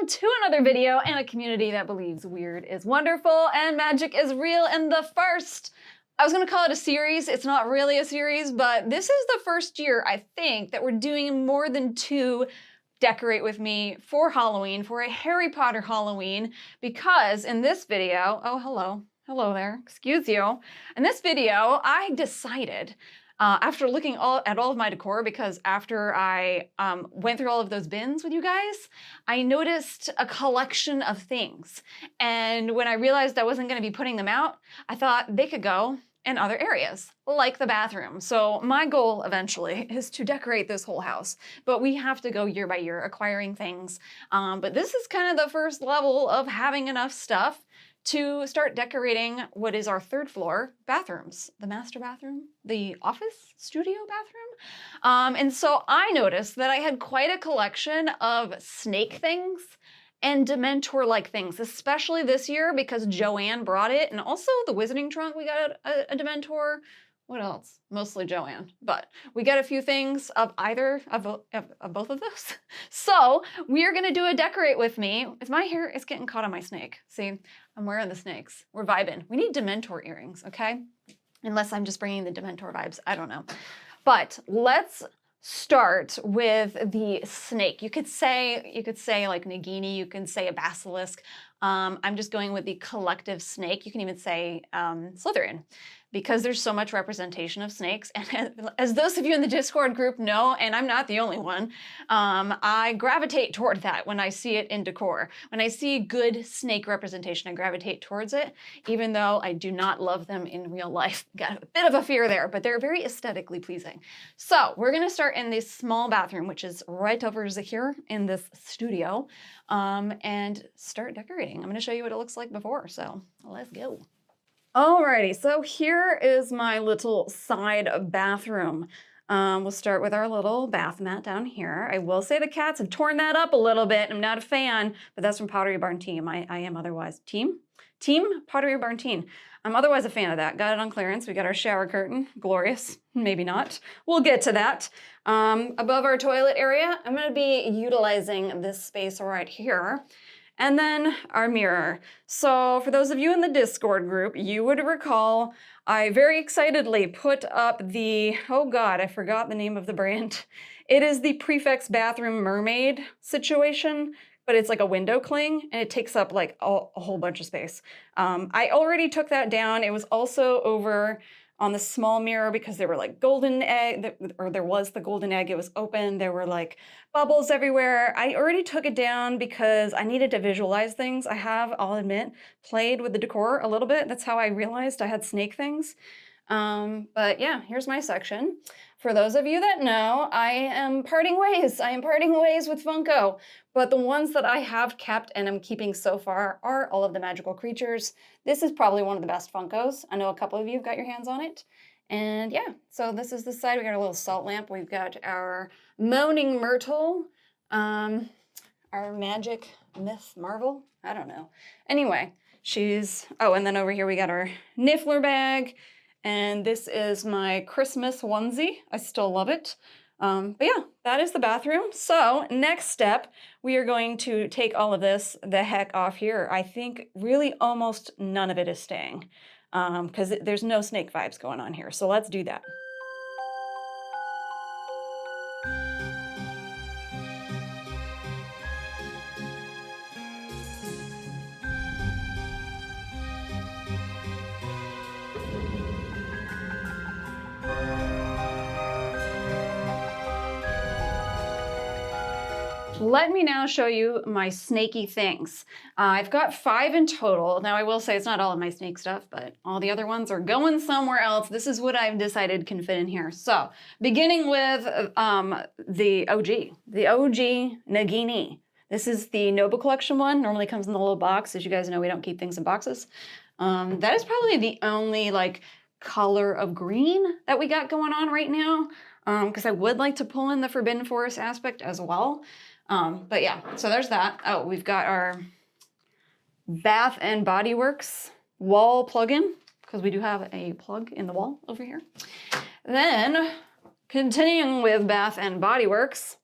welcome to another video and a community that believes weird is wonderful and magic is real. And the first, I was gonna call it a series. It's not really a series, but this is the first year, I think, that we're doing more than 2 Decorate With Me for Halloween, for a Harry Potter Halloween, because in this video, oh, hello there, excuse you. In this video, I decided, after looking at all of my decor, because after I went through all of those bins with you guys, I noticed a collection of things. And when I realized I wasn't gonna be putting them out, I thought they could go in other areas, like the bathroom. So my goal eventually is to decorate this whole house, but we have to go year by year acquiring things. But this is kind of the first level of having enough stuff to start decorating what is our 3rd floor bathrooms, the master bathroom, the office studio bathroom. And so I noticed that I had quite a collection of snake things and Dementor-like things, especially this year because Joanne brought it, and also the Wizarding Trunk, we got a Dementor. What else? Mostly Joanne, but we got a few things of either of both of those. So we're gonna do a Decorate With Me. My hair is getting caught on my snake. See, I'm wearing the snakes. We're vibing. We need Dementor earrings, okay? Unless I'm just bringing the Dementor vibes, I don't know. But let's start with the snake. You could say like Nagini, you can say a basilisk. I'm just going with the collective snake. You can even say Slytherin, because there's so much representation of snakes. And as those of you in the Discord group know, and I'm not the only one, I gravitate toward that when I see it in decor. When I see good snake representation, I gravitate towards it, even though I do not love them in real life. Got a bit of a fear there, but they're very aesthetically pleasing. So we're gonna start in this small bathroom, which is right over here in this studio, and start decorating. I'm gonna show you what it looks like before, so let's go. Alrighty, so here is my little side bathroom. We'll start with our little bath mat down here. I will say the cats have torn that up a little bit. I'm not a fan, but that's from Pottery Barn Team. I am otherwise Team Pottery Barn Team. I'm otherwise a fan of that. Got it on clearance. We got our shower curtain. Glorious. Maybe not. We'll get to that. Above our toilet area, I'm going to be utilizing this space right here. And then our mirror. So for those of you in the Discord group, you would recall I very excitedly put up the, oh God, I forgot the name of the brand. It is the Prefect's Bathroom Mermaid situation, but it's like a window cling and it takes up like a whole bunch of space. I already took that down. It was also over on the small mirror because there were like golden egg, or there was the golden egg, it was open, there were like bubbles everywhere. I already took it down because I needed to visualize things. I have, I'll admit, played with the decor a little bit. That's how I realized I had snake things. But yeah, here's my section. For those of you that know, I am parting ways. I am parting ways with Funko. But the ones that I have kept and I'm keeping so far are all of the magical creatures. This is probably one of the best Funkos. I know a couple of you have got your hands on it. And yeah, so this is the side. We got a little salt lamp. We've got our Moaning Myrtle, our Magic Myth Marvel. I don't know. Anyway, and then over here we got our Niffler bag. And this is my Christmas onesie. I still love it. But yeah, that is the bathroom. So next step, we are going to take all of this the heck off here. I think really almost none of it is staying because there's no snake vibes going on here. So let's do that. Let me now show you my snaky things. I've got 5 in total. Now I will say it's not all of my snake stuff, but all the other ones are going somewhere else. This is what I've decided can fit in here. So beginning with the OG Nagini. This is the Noble Collection one. Normally comes in the little box. As you guys know, we don't keep things in boxes. That is probably the only like color of green that we got going on right now. Because I would like to pull in the Forbidden Forest aspect as well. But yeah, so there's that. Oh, we've got our Bath and Body Works wall plug-in, because we do have a plug in the wall over here. Then, continuing with Bath and Body Works,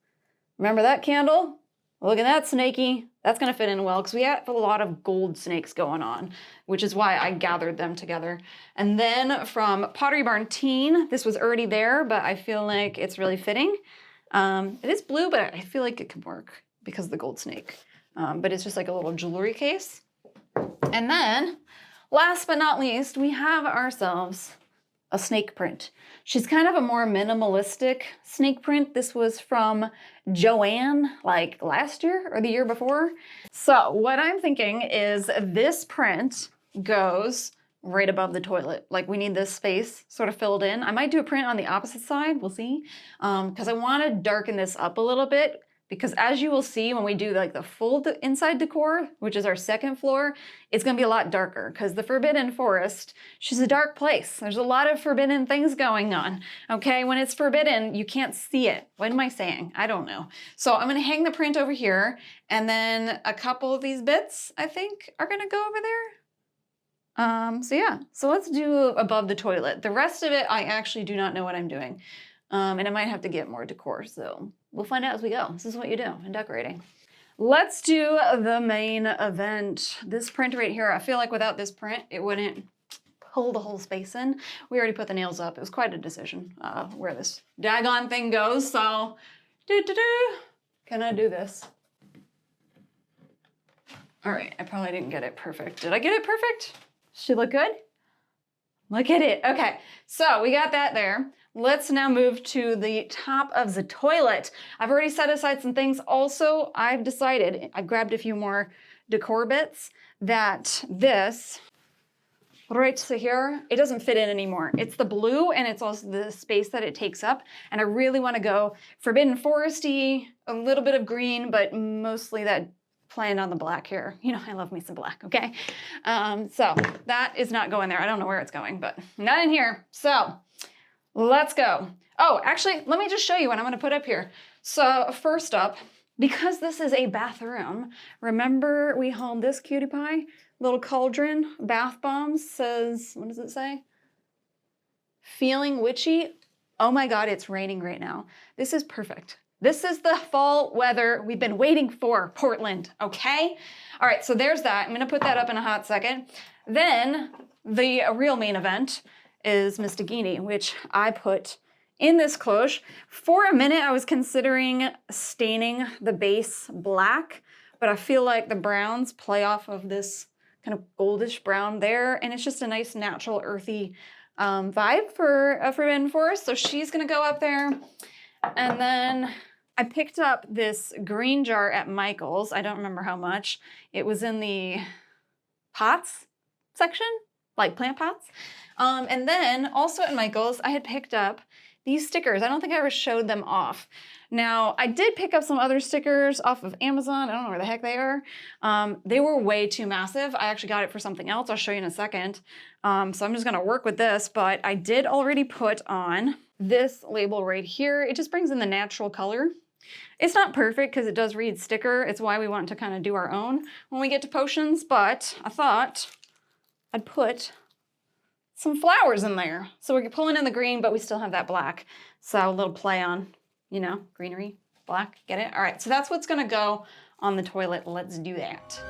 remember that candle? Look at that snaky. That's gonna fit in well because we have a lot of gold snakes going on, which is why I gathered them together. And then from Pottery Barn Teen, this was already there, but I feel like it's really fitting. It is blue, but I feel like it could work because of the gold snake. But it's just like a little jewelry case. And then, last but not least, we have ourselves a snake print. She's kind of a more minimalistic snake print. This was from Joanne, like last year or the year before. So what I'm thinking is this print goes right above the toilet. Like we need this space sort of filled in. I might do a print on the opposite side, we'll see. Because I want to darken this up a little bit. Because as you will see when we do like the full inside decor, which is our second floor, it's gonna be a lot darker because the Forbidden Forest, she's a dark place. There's a lot of forbidden things going on, okay? When it's forbidden, you can't see it. What am I saying? I don't know. So I'm gonna hang the print over here and then a couple of these bits, I think, are gonna go over there. So yeah, so let's do above the toilet. The rest of it, I actually do not know what I'm doing. And I might have to get more decor, so we'll find out as we go. This is what you do in decorating. Let's do the main event. This print right here, I feel like without this print, it wouldn't pull the whole space in. We already put the nails up. It was quite a decision where this daggone thing goes, so can I do this? All right, I probably didn't get it perfect. Did I get it perfect? Should look good? Look at it. Okay, so we got that there. Let's now move to the top of the toilet. I've already set aside some things. Also, I've decided, I grabbed a few more decor bits, that this, right here, it doesn't fit in anymore. It's the blue and it's also the space that it takes up. And I really want to go Forbidden Foresty, a little bit of green, but mostly that playing on the black here. You know, I love me some black, okay? So that is not going there. I don't know where it's going, but not in here. So let's go. Oh, actually, let me just show you what I'm gonna put up here. So first up, because this is a bathroom, remember we hauled this cutie pie? Little cauldron, bath bombs, says, what does it say? Feeling witchy. Oh my God, it's raining right now. This is perfect. This is the fall weather we've been waiting for, Portland, okay? All right, so there's that. I'm gonna put that up in a hot second. Then the real main event is Miss Dagini, which I put in this cloche. For a minute, I was considering staining the base black, but I feel like the browns play off of this kind of goldish brown there, and it's just a nice natural earthy vibe for a Forbidden Forest. So she's gonna go up there. And then I picked up this green jar at Michael's. I don't remember how much. It was in the pots section, like plant pots. And then also at Michael's, I had picked up these stickers. I don't think I ever showed them off. Now, I did pick up some other stickers off of Amazon. I don't know where the heck they are. They were way too massive. I actually got it for something else. I'll show you in a second. So I'm just gonna work with this, but I did already put on this label right here. It just brings in the natural color. It's not perfect because it does read sticker. It's why we want to kind of do our own when we get to potions, but I thought I'd put some flowers in there. So we're pulling in the green, but we still have that black. So a little play on, you know, greenery, black, get it? All right, so that's what's gonna go on the toilet. Let's do that.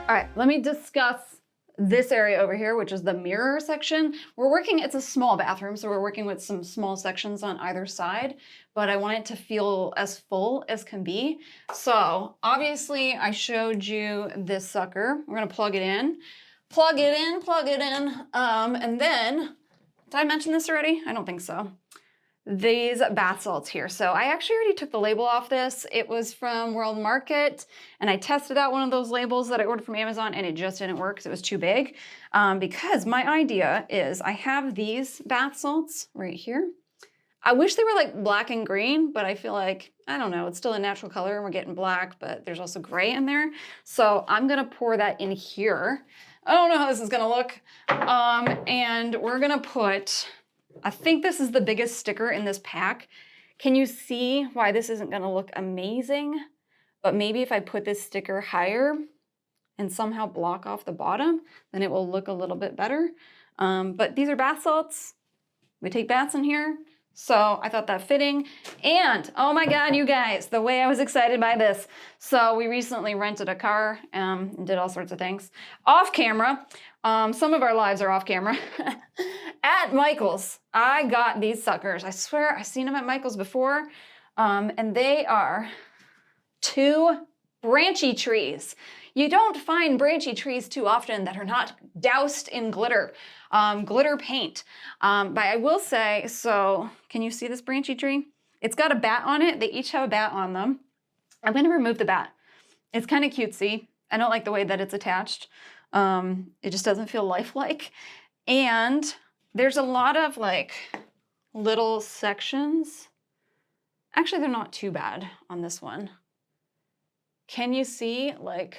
All right, let me discuss this area over here, which is the mirror section. It's a small bathroom, so we're working with some small sections on either side, but I want it to feel as full as can be. So obviously I showed you this sucker. We're gonna plug it in. And then, did I mention this already? I don't think so. these bath salts here. So I actually already took the label off this. It was from World Market, and I tested out one of those labels that I ordered from Amazon, and it just didn't work because it was too big. Because my idea is I have these bath salts right here. I wish they were like black and green, but I feel like, I don't know, it's still a natural color and we're getting black, but there's also gray in there. So I'm gonna pour that in here. I don't know how this is gonna look. And we're gonna put, I think this is the biggest sticker in this pack. Can you see why this isn't gonna look amazing? But maybe if I put this sticker higher and somehow block off the bottom, then it will look a little bit better. But these are bath salts. We take baths in here. So I thought that fitting. And oh my God, you guys, the way I was excited by this. So we recently rented a car and did all sorts of things off camera. Some of our lives are off camera. At Michael's, I got these suckers. I swear I've seen them at Michael's before. And they are 2 branchy trees. You don't find branchy trees too often that are not doused in glitter, glitter paint. But I will say, so can you see this branchy tree? It's got a bat on it. They each have a bat on them. I'm going to remove the bat. It's kind of cutesy. I don't like the way that it's attached. It just doesn't feel lifelike. And there's a lot of like little sections. Actually, they're not too bad on this one. Can you see like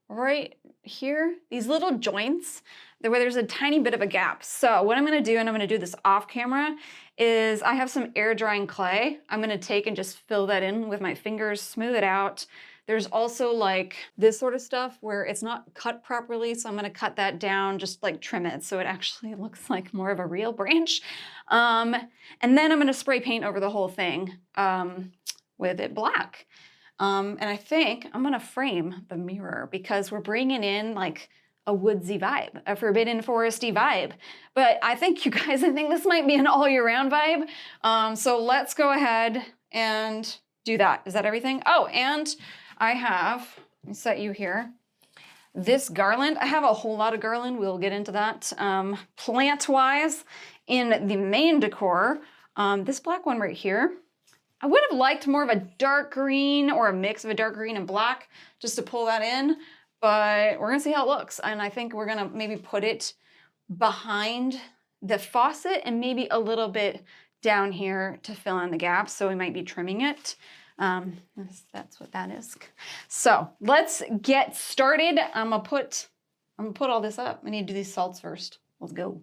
right here, these little joints where there's a tiny bit of a gap? So what I'm gonna do, and I'm gonna do this off camera, is I have some air drying clay. I'm gonna take and just fill that in with my fingers, smooth it out. There's also like this sort of stuff where it's not cut properly, so I'm gonna cut that down, just like trim it so it actually looks like more of a real branch. And then I'm gonna spray paint over the whole thing with it black. And I think I'm gonna frame the mirror because we're bringing in like a woodsy vibe, a forbidden foresty vibe. But I think you guys, I think this might be an all year round vibe. So let's go ahead and do that. Is that everything? Oh, and I have, let me set you here, this garland. I have a whole lot of garland. We'll get into that. Plant-wise, in the main decor, this black one right here, I would have liked more of a dark green or a mix of a dark green and black just to pull that in, but we're gonna see how it looks. And I think we're gonna maybe put it behind the faucet and maybe a little bit down here to fill in the gaps. So we might be trimming it. That's what that is. So let's get started. I'm gonna put all this up. I need to do these salts first. Let's go.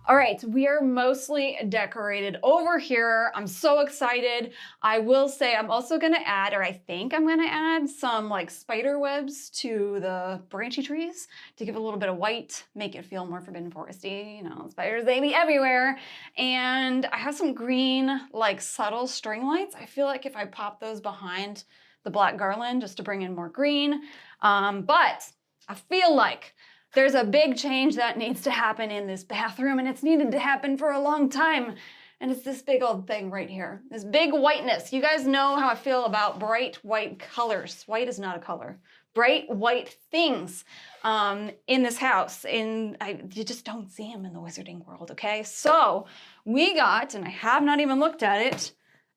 All right, we are mostly decorated over here. I'm so excited. I will say I'm also gonna add, or I think I'm gonna add some like spider webs to the branchy trees to give it a little bit of white, make it feel more forbidden foresty. You know, spiders, they be everywhere. And I have some green, like subtle string lights. I feel like if I pop those behind the black garland just to bring in more green. But I feel like There's a big change that needs to happen in this bathroom, and it's needed to happen for a long time. And it's this big old thing right here, this big whiteness. You guys know how I feel about bright white colors. White is not a color. Bright white things in this house. You just don't see them in the wizarding world, okay? So we got, and I have not even looked at it,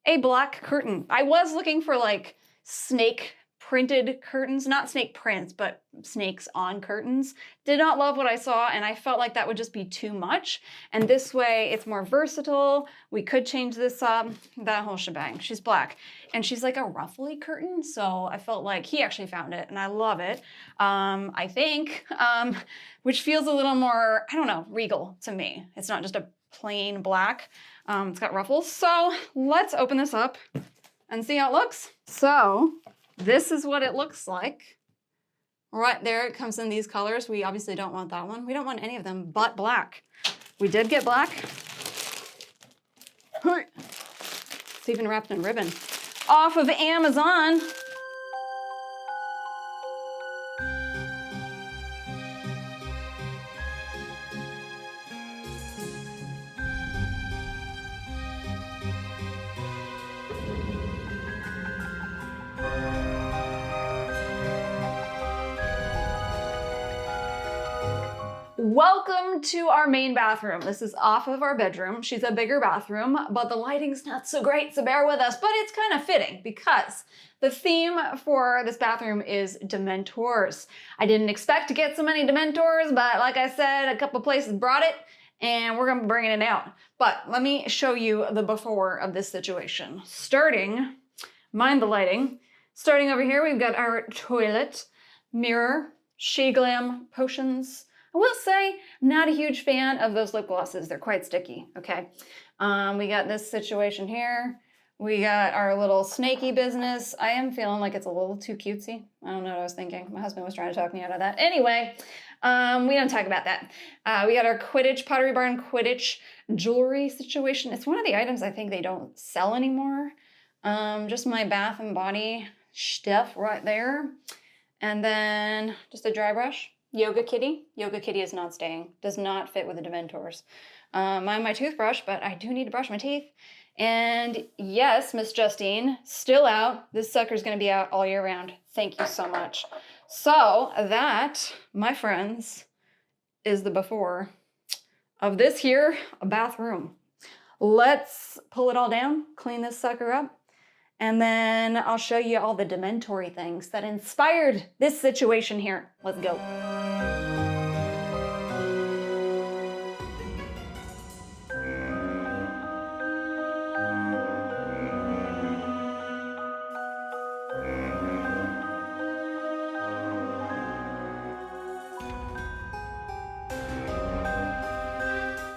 a black curtain. I was looking for like snake printed curtains, not snake prints, but snakes on curtains. Did not love what I saw, and I felt like that would just be too much. And this way, it's more versatile. We could change this up, that whole shebang. She's black, and she's like a ruffly curtain, so I felt like he actually found it, and I love it, I think, which feels a little more, I don't know, regal to me. It's not just a plain black. It's got ruffles. So let's open this up and see how it looks. So this is what it looks like. Right there, it comes in these colors. We obviously don't want that one. We don't want any of them but black. We did get black. It's even wrapped in ribbon. Off of Amazon. Welcome to our main bathroom. This is off of our bedroom. She's a bigger bathroom, but the lighting's not so great, so bear with us. But it's kind of fitting because the theme for this bathroom is Dementors. I didn't expect to get so many Dementors, but like I said, a couple places brought it, and we're gonna be bringing it out. But let me show you the before of this situation. Starting, mind the lighting. Starting over here, we've got our toilet, mirror, Shea Glam potions. I will say, I'm not a huge fan of those lip glosses. They're quite sticky, okay? We got this situation here. We got our little snaky business. I am feeling like it's a little too cutesy. I don't know what I was thinking. My husband was trying to talk me out of that. Anyway, we don't talk about that. We got our Quidditch, Pottery Barn Quidditch jewelry situation. It's one of the items I think they don't sell anymore. Just my Bath and Body stuff right there. And then just a dry brush. Yoga Kitty. Yoga Kitty is not staying. Does not fit with the Dementors. My toothbrush, but I do need to brush my teeth. And yes, Miss Justine, still out. This sucker's going to be out all year round. Thank you so much. So that, my friends, is the before of this here bathroom. Let's pull it all down, clean this sucker up, and then I'll show you all the Dementor things that inspired this situation here. Let's go.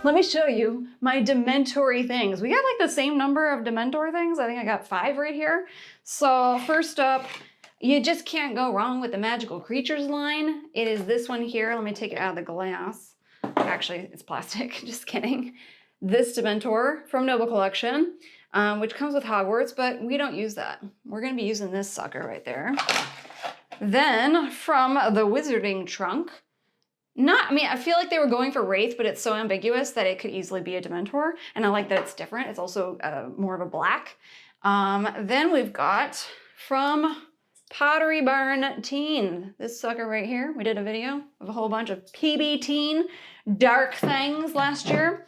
Let me show you my Dementor things. We got like the same number of Dementor things. I think I got 5 right here. So first up, you just can't go wrong with the Magical Creatures line. It is this one here. Let me take it out of the glass. Actually, it's plastic. Just kidding. This Dementor from Noble Collection, which comes with Hogwarts, but we don't use that. We're going to be using this sucker right there. Then from the Wizarding Trunk, I feel like they were going for Wraith, but it's so ambiguous that it could easily be a Dementor. And I like that it's different. It's also more of a black. Then we've got from Pottery Barn Teen, this sucker right here. We did a video of a whole bunch of PB Teen dark things last year.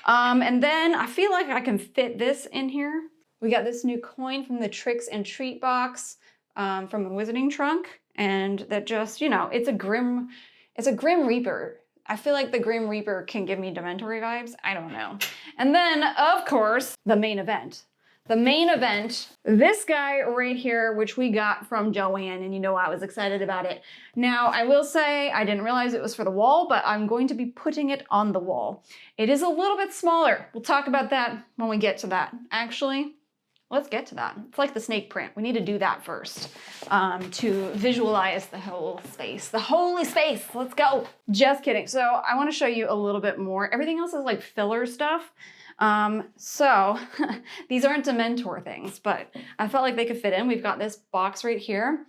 And then I feel like I can fit this in here. We got this new coin from the Tricks and Treat box from the Wizarding Trunk. And that just, it's a Grim Reaper. I feel like the Grim Reaper can give me Dementor vibes. I don't know. And then, of course, the main event. The main event, this guy right here, which we got from Joanne, and I was excited about it. Now, I will say I didn't realize it was for the wall, but I'm going to be putting it on the wall. It is a little bit smaller. We'll talk about that when we get to that. Actually, let's get to that. It's like the snake print. We need to do that first to visualize the whole space. The holy space. Let's go. Just kidding. So I want to show you a little bit more. Everything else is like filler stuff. So these aren't Dementor things, but I felt like they could fit in. We've got this box right here.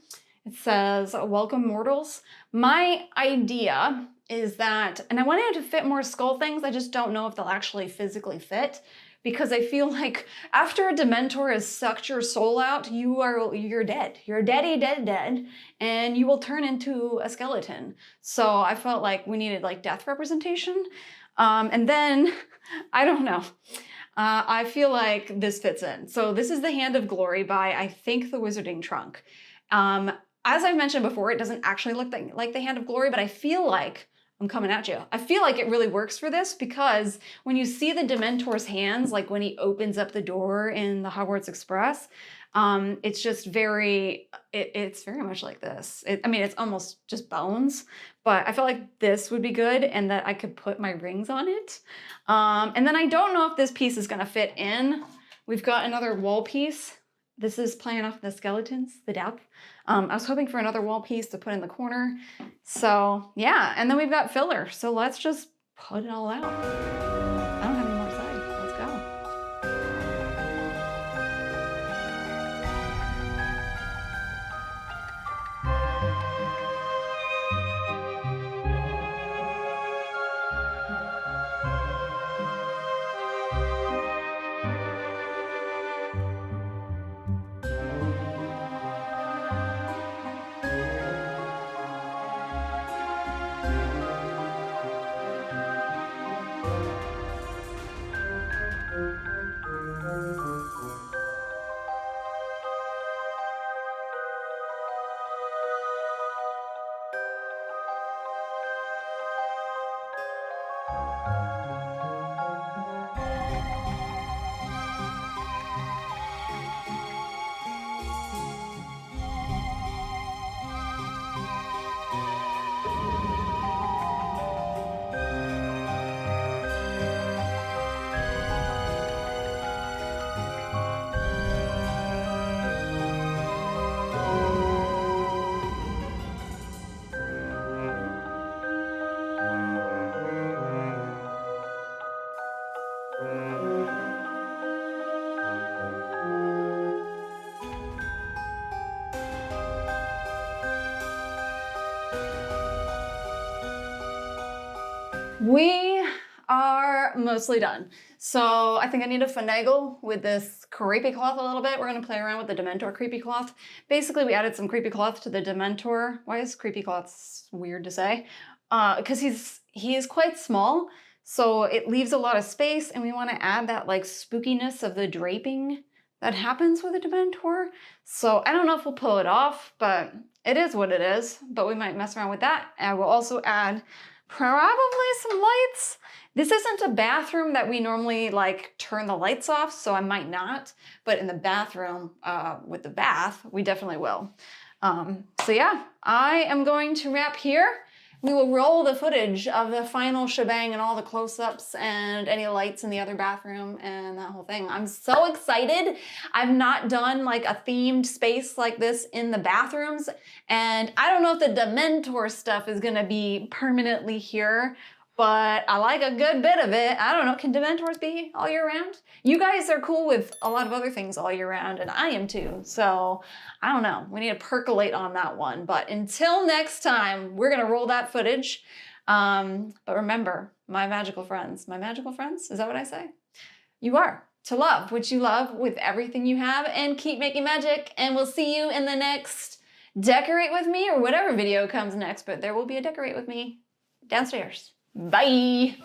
It says, "Welcome Mortals." My idea is that, and I wanted it to fit more skull things, I just don't know if they'll actually physically fit, because I feel like after a Dementor has sucked your soul out, you're dead. You're dead, and you will turn into a skeleton. So I felt like we needed like death representation. And then, I don't know. I feel like this fits in. So this is the Hand of Glory by, I think, the Wizarding Trunk. As I mentioned before, it doesn't actually look like the Hand of Glory, but I feel like, I'm coming at you, I feel like it really works for this, because when you see the Dementor's hands, like when he opens up the door in the Hogwarts Express, it's just it's very much like this. I mean, it's almost just bones, but I felt like this would be good and that I could put my rings on it. And then I don't know if this piece is gonna fit in. We've got another wall piece. This is playing off the skeletons, the depth. I was hoping for another wall piece to put in the corner. So yeah, and then we've got filler. So let's just put it all out. I don't have any more to say. Let's go. We are mostly done. So I think I need to finagle with this creepy cloth a little bit. We're gonna play around with the Dementor creepy cloth. Basically, we added some creepy cloth to the Dementor. Why is creepy cloth weird to say? Because he is quite small, so it leaves a lot of space, and we want to add that like spookiness of the draping that happens with a Dementor. So I don't know if we'll pull it off, but it is what it is. But we might mess around with that. And I will also add probably some lights. This isn't a bathroom that we normally like turn the lights off, so I might not. But in the bathroom with the bath, we definitely will. So yeah, I am going to wrap here. We will roll the footage of the final shebang and all the close-ups and any lights in the other bathroom and that whole thing. I'm so excited. I've not done like a themed space like this in the bathrooms, and I don't know if the Dementor stuff is gonna be permanently here, but I like a good bit of it. I don't know, can Dementors be all year round? You guys are cool with a lot of other things all year round, and I am too. So I don't know, we need to percolate on that one. But until next time, we're gonna roll that footage. But remember, my magical friends, is that what I say? You are to love what you love with everything you have and keep making magic. And we'll see you in the next Decorate With Me or whatever video comes next, but there will be a Decorate With Me downstairs. Bye.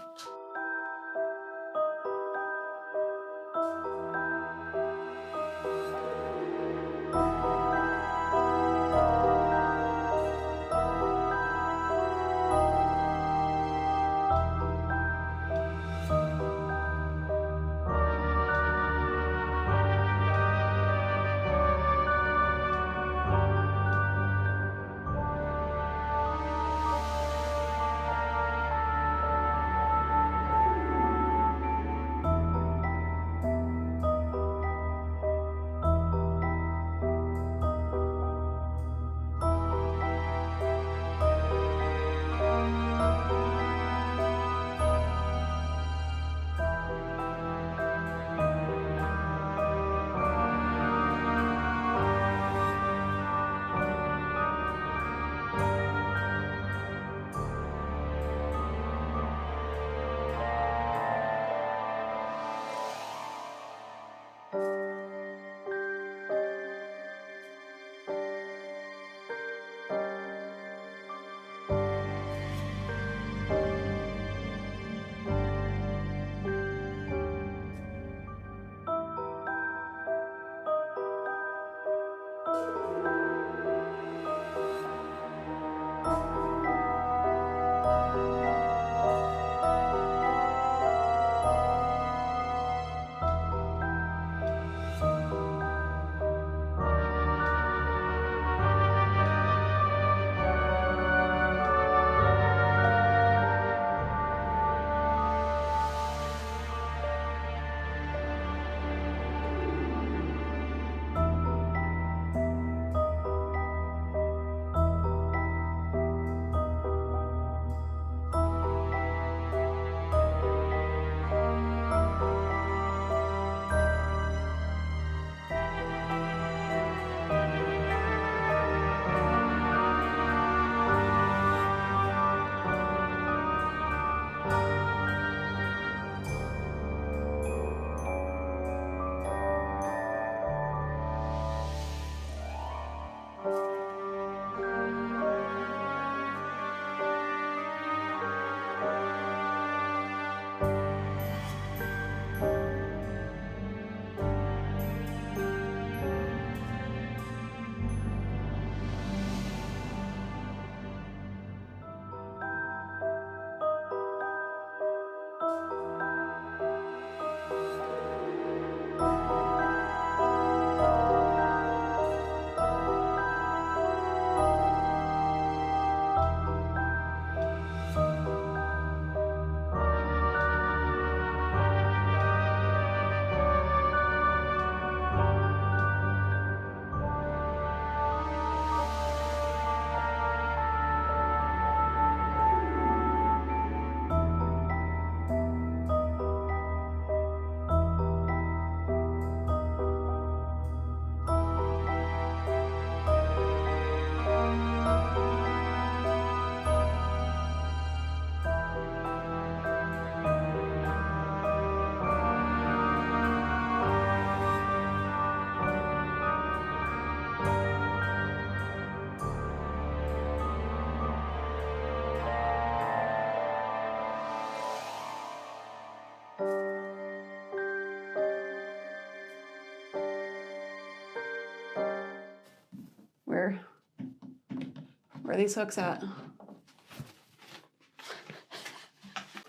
Where are these hooks at?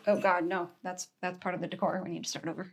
Oh God, no, that's part of the decor. We need to start over.